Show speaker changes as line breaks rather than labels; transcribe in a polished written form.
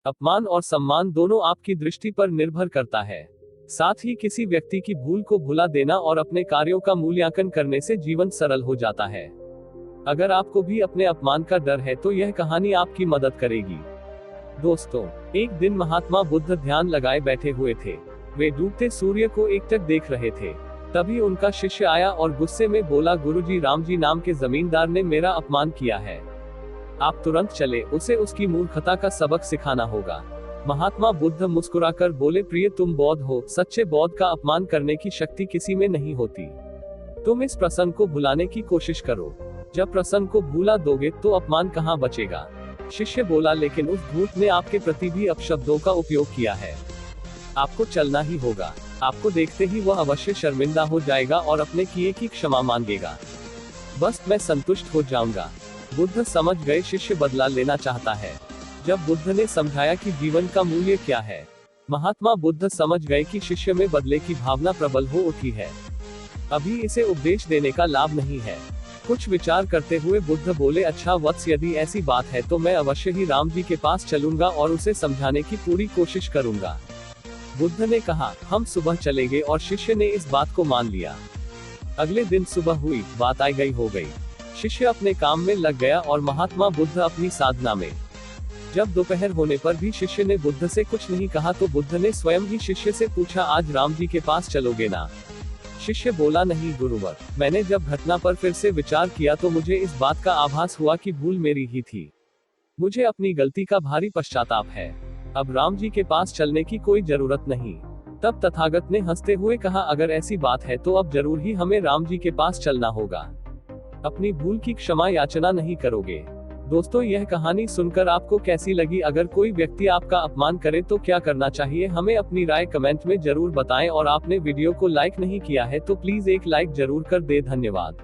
अपमान और सम्मान दोनों आपकी दृष्टि पर निर्भर करता है। साथ ही किसी व्यक्ति की भूल को भुला देना और अपने कार्यों का मूल्यांकन करने से जीवन सरल हो जाता है। अगर आपको भी अपने अपमान का डर है तो यह कहानी आपकी मदद करेगी। दोस्तों, एक दिन महात्मा बुद्ध ध्यान लगाए बैठे हुए थे। वे डूबते सूर्य को एकटक देख रहे थे। तभी उनका शिष्य आया और गुस्से में बोला, गुरुजी, रामजी नाम के जमींदार ने मेरा अपमान किया है। आप तुरंत चले, उसे उसकी मूर्खता का सबक सिखाना होगा। महात्मा बुद्ध मुस्कुराकर बोले, प्रिय, तुम बौद्ध हो। सच्चे बौद्ध का अपमान करने की शक्ति किसी में नहीं होती। तुम इस प्रसंग को भुलाने की कोशिश करो। जब प्रसंग को भूला दोगे तो अपमान कहाँ बचेगा। शिष्य बोला, लेकिन उस भूत ने आपके प्रति भी अपशब्दों का उपयोग किया है। आपको चलना ही होगा। आपको देखते ही वह अवश्य शर्मिंदा हो जाएगा और अपने किए की क्षमा मांगेगा। बस मैं संतुष्ट हो जाऊंगा। बुद्ध समझ गए शिष्य बदला लेना चाहता है। जब बुद्ध ने समझाया कि जीवन का मूल्य क्या है, महात्मा बुद्ध समझ गए कि शिष्य में बदले की भावना प्रबल हो उठी है। अभी इसे उपदेश देने का लाभ नहीं है। कुछ विचार करते हुए बुद्ध बोले, अच्छा वत्स, यदि ऐसी बात है तो मैं अवश्य ही राम जी के पास चलूंगा और उसे समझाने की पूरी कोशिश करूंगा। बुद्ध ने कहा, हम सुबह चलेंगे, और शिष्य ने इस बात को मान लिया। अगले दिन सुबह हुई, बात आई गई हो गई। शिष्य अपने काम में लग गया और महात्मा बुद्ध अपनी साधना में। जब दोपहर होने पर भी शिष्य ने बुद्ध से कुछ नहीं कहा तो बुद्ध ने स्वयं ही शिष्य से पूछा, आज राम जी के पास चलोगे ना? शिष्य बोला, नहीं गुरुवर। मैंने जब घटना पर फिर से विचार किया तो मुझे इस बात का आभास हुआ कि भूल मेरी ही थी। मुझे अपनी गलती का भारी पश्चाताप है। अब राम जी के पास चलने की कोई जरूरत नहीं। तब तथागत ने हंसते हुए कहा, अगर ऐसी बात है तो अब जरूर ही हमें राम जी के पास चलना होगा। अपनी भूल की क्षमा याचना नहीं करोगे। दोस्तों, यह कहानी सुनकर आपको कैसी लगी? अगर कोई व्यक्ति आपका अपमान करे तो क्या करना चाहिए? हमें अपनी राय कमेंट में जरूर बताएं, और आपने वीडियो को लाइक नहीं किया है तो प्लीज एक लाइक जरूर कर दे। धन्यवाद।